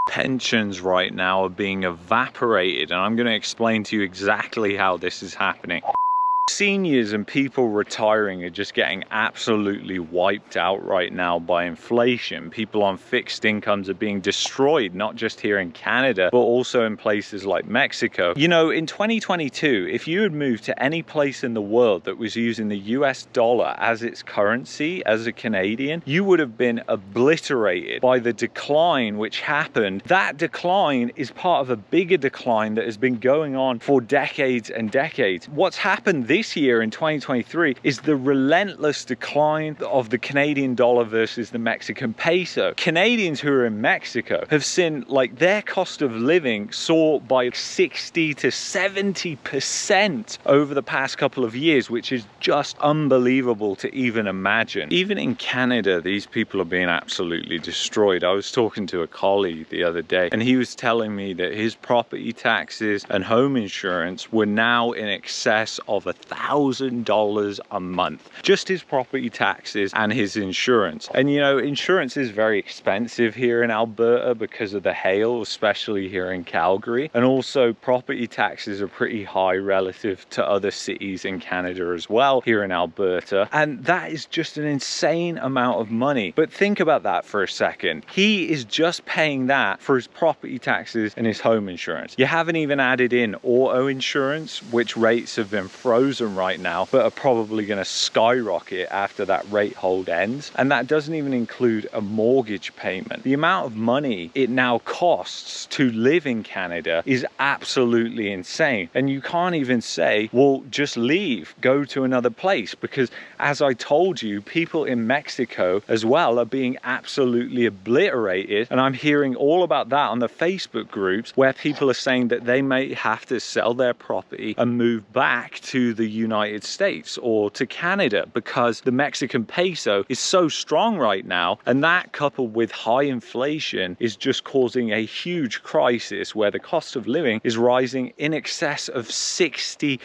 Pensions right now are being evaporated, and I'm going to explain to you exactly how this is happening. Seniors and people retiring are just getting absolutely wiped out right now by inflation. People on fixed incomes are being destroyed, not just here in Canada, but also in places like Mexico. You know, in 2022, if you had moved to any place in the world that was using the US dollar as its currency, as a Canadian, you would have been obliterated by the decline which happened. That decline is part of a bigger decline that has been going on for decades and decades. What's happened this year in 2023 is the relentless decline of the Canadian dollar versus the Mexican peso. Canadians who are in Mexico have seen like their cost of living soar by 60 to 70% over the past couple of years, which is just unbelievable to even imagine. Even in Canada, these people are being absolutely destroyed. I was talking to a colleague the other day, and he was telling me that his property taxes and home insurance were now in excess of $1,000 a month. Just his property taxes and his insurance. And you know, insurance is very expensive here in Alberta because of the hail, especially here in Calgary. And also property taxes are pretty high relative to other cities in Canada as well, here in Alberta. And that is just an insane amount of money. But think about that for a second. He is just paying that for his property taxes and his home insurance. You haven't even added in auto insurance, which rates have been frozen right now, but are probably going to skyrocket after that rate hold ends. And that doesn't even include a mortgage payment. The amount of money it now costs to live in Canada is absolutely insane. And you can't even say, well, just leave, go to another place, because as I told you, people in Mexico as well are being absolutely obliterated. And I'm hearing all about that on the Facebook groups where people are saying that they may have to sell their property and move back to the United States or to Canada because the Mexican peso is so strong right now, and that coupled with high inflation is just causing a huge crisis where the cost of living is rising in excess of 60%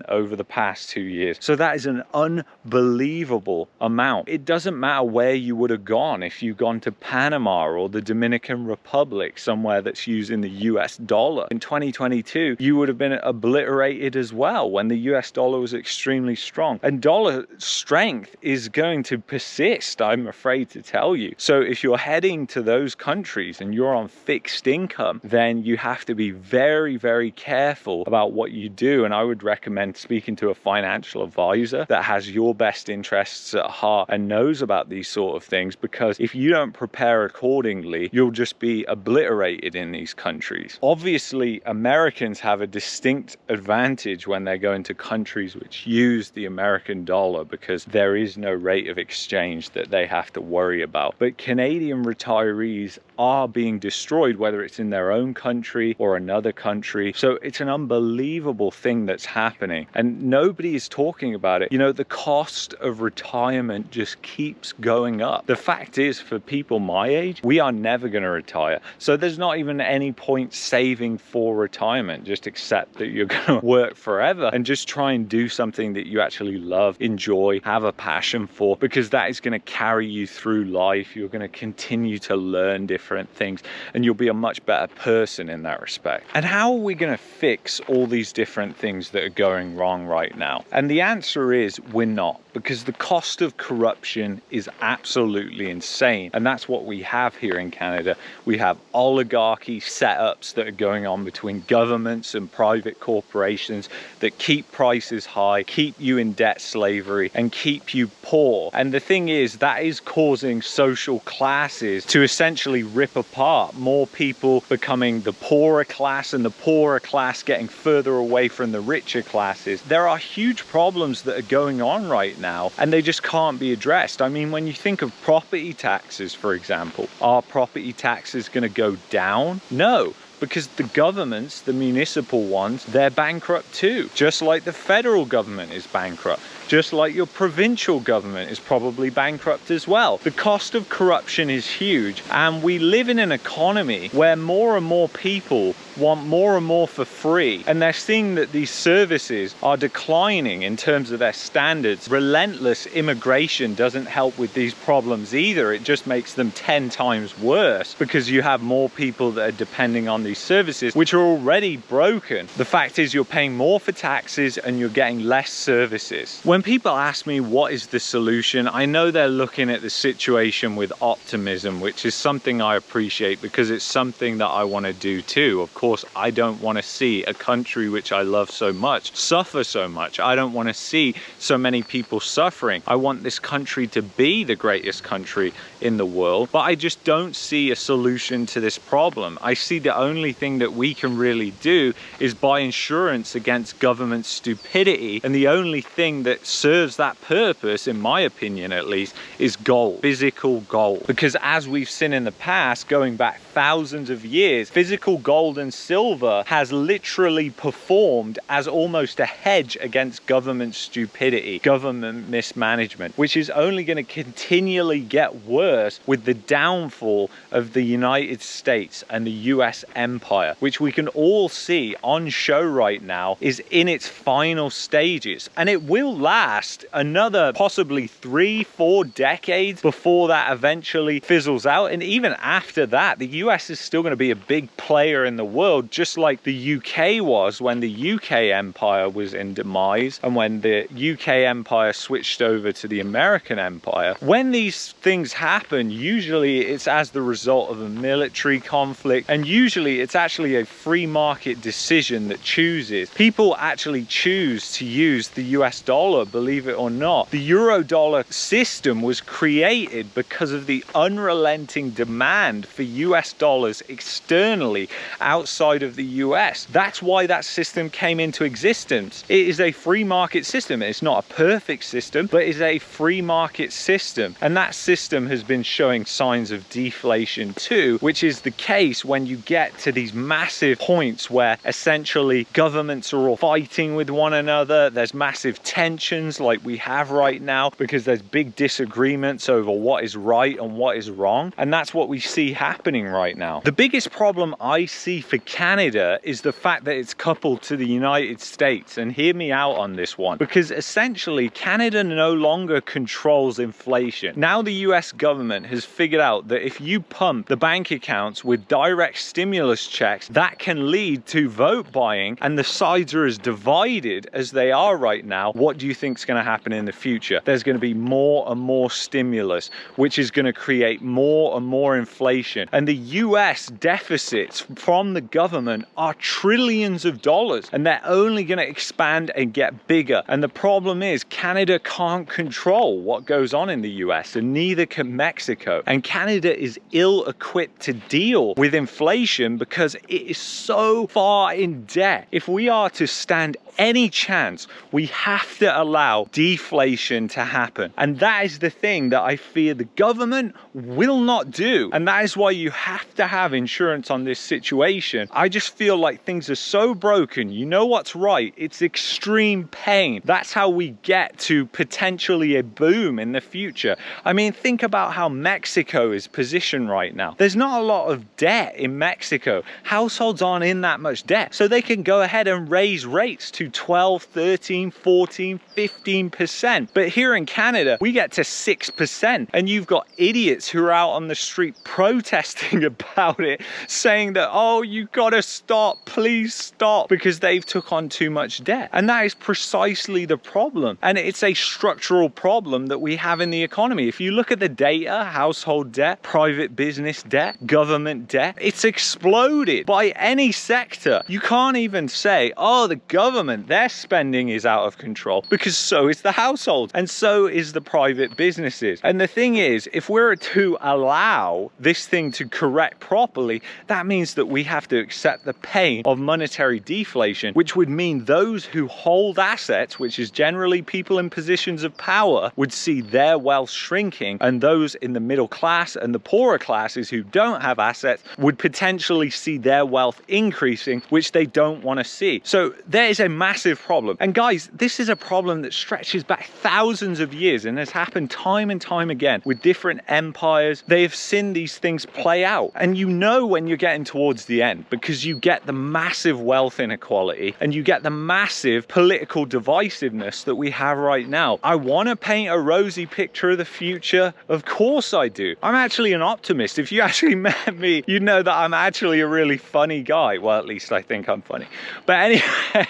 over the past 2 years. So that is an unbelievable amount. It doesn't matter where you would have gone if you'd gone to Panama or the Dominican Republic, somewhere that's using the US dollar. In 2022, you would have been obliterated as well when the US dollar was extremely strong. And dollar strength is going to persist, I'm afraid to tell you. So if you're heading to those countries and you're on fixed income, then you have to be very, very careful about what you do. And I would recommend speaking to a financial advisor that has your best interests at heart and knows about these sort of things, because if you don't prepare accordingly, you'll just be obliterated in these countries. Obviously, Americans have a distinct advantage when they're going to countries which use the American dollar because there is no rate of exchange that they have to worry about. But Canadian retirees are being destroyed, whether it's in their own country or another country. So it's an unbelievable thing that's happening, and nobody is talking about it. You know, the cost of retirement just keeps going up. The fact is, for people my age, we are never going to retire. So there's not even any point saving for retirement. Just accept that you're going to work forever and just try and do something that you actually love, enjoy, have a passion for, because that is going to carry you through life. You're going to continue to learn different things, and you'll be a much better person in that respect. And how are we going to fix all these different things that are going wrong right now? And the answer is we're not, because the cost of corruption is absolutely insane. And that's what we have here in Canada. We have oligarchy setups that are going on between governments and private corporations that keep prices high, keep you in debt slavery, and keep you poor. And the thing is, that is causing social classes to essentially rip apart. More people becoming the poorer class, and the poorer class getting further away from the richer classes. There are huge problems that are going on right now, and they just can't be addressed. I mean, when you think of property taxes, for example, are property taxes going to go down? No. because the governments, the municipal ones, they're bankrupt too. Just like the federal government is bankrupt. Just like your provincial government is probably bankrupt as well. The cost of corruption is huge, and we live in an economy where more and more people want more and more for free, and they're seeing that these services are declining in terms of their standards. Relentless immigration doesn't help with these problems either. It just makes them 10 times worse because you have more people that are depending on these services which are already broken. The fact is you're paying more for taxes and you're getting less services. When people ask me what is the solution, I know they're looking at the situation with optimism, which is something I appreciate because it's something that I want to do too. Of course, I don't want to see a country which I love so much suffer so much. I don't want to see so many people suffering. I want this country to be the greatest country in the world, but I just don't see a solution to this problem. I see the only thing that we can really do is buy insurance against government stupidity, and the only thing that serves that purpose, in my opinion at least, is gold, physical gold. Because as we've seen in the past, going back thousands of years, physical gold and silver has literally performed as almost a hedge against government stupidity, government mismanagement, which is only going to continually get worse with the downfall of the United States and the US empire, which we can all see on show right now is in its final stages, and it will last another possibly 3-4 decades before that eventually fizzles out. And even after that, the US is still going to be a big player in the world, just like the UK was when the UK empire was in demise and when the UK empire switched over to the American empire. When these things happen, usually it's as the result of a military conflict, and usually it's actually a free market decision that chooses. People actually choose to use the US dollar, believe it or not. The euro dollar system was created because of the unrelenting demand for US dollars externally outside of the US. That's why that system came into existence. It is a free market system. It's not a perfect system, but it's a free market system. And that system has been showing signs of deflation too, which is the case when you get to these massive points where essentially governments are all fighting with one another. There's massive tensions like we have right now because there's big disagreements over what is right and what is wrong. And that's what we see happening right now. The biggest problem I see for Canada is the fact that it's coupled to the United States. And hear me out on this one, because essentially Canada no longer controls inflation. Now the US government has figured out that if you pump the bank accounts with direct stimulus checks, that can lead to vote buying, and the sides are as divided as they are right now. What do you think is going to happen in the future? There's going to be more and more stimulus, which is going to create more and more inflation. And the US deficits from the government are trillions of dollars, and they're only going to expand and get bigger. And the problem is Canada can't control what goes on in the US, and neither can Mexico. And Canada is ill-equipped to deal with inflation because it is so far in debt. If we are to stand any chance, we have to allow deflation to happen. And that is the thing that I fear the government will not do. And that is why you have to have insurance on this situation. I just feel like things are so broken. You know what's right? It's extreme pain. That's how we get to potentially a boom in the future. I mean, think about how Mexico is positioned right now. There's not a lot of debt in Mexico. Households aren't in that much debt, so they can go ahead and raise rates to 12, 13, 14, 15%. But here in Canada, we get to 6%, and you've got idiots who are out on the street protesting about it, saying that, oh, you gotta stop, please stop, because they've took on too much debt. And that is precisely the problem. And it's a structural problem that we have in the economy. If you look at the data, household debt, private business debt, government debt, it's exploded by any sector. You can't even say, oh, the government government, their spending is out of control, because so is the household and so is the private businesses. And the thing is, if we're to allow this thing to correct properly, that means that we have to accept the pain of monetary deflation, which would mean those who hold assets, which is generally people in positions of power, would see their wealth shrinking, and those in the middle class and the poorer classes who don't have assets would potentially see their wealth increasing, which they don't want to see. So there is a massive problem. And guys, this is a problem that stretches back thousands of years and has happened time and time again with different empires. They have seen these things play out. And you know when you're getting towards the end, because you get the massive wealth inequality and you get the massive political divisiveness that we have right now. I want to paint a rosy picture of the future. Of course I do. I'm actually an optimist. If you actually met me, you know that I'm actually a really funny guy. Well, at least I think I'm funny. But anyway,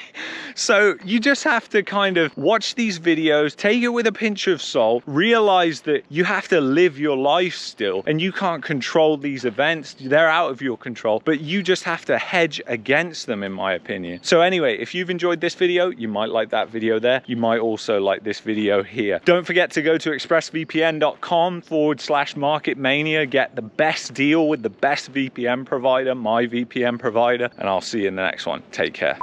so you just have to kind of watch these videos, take it with a pinch of salt, realize that you have to live your life still and you can't control these events. They're out of your control, but you just have to hedge against them, in my opinion. So anyway, if you've enjoyed this video, you might like that video there. You might also like this video here. Don't forget to go to expressvpn.com/market mania, get the best deal with the best VPN provider, my VPN provider, and I'll see you in the next one. Take care.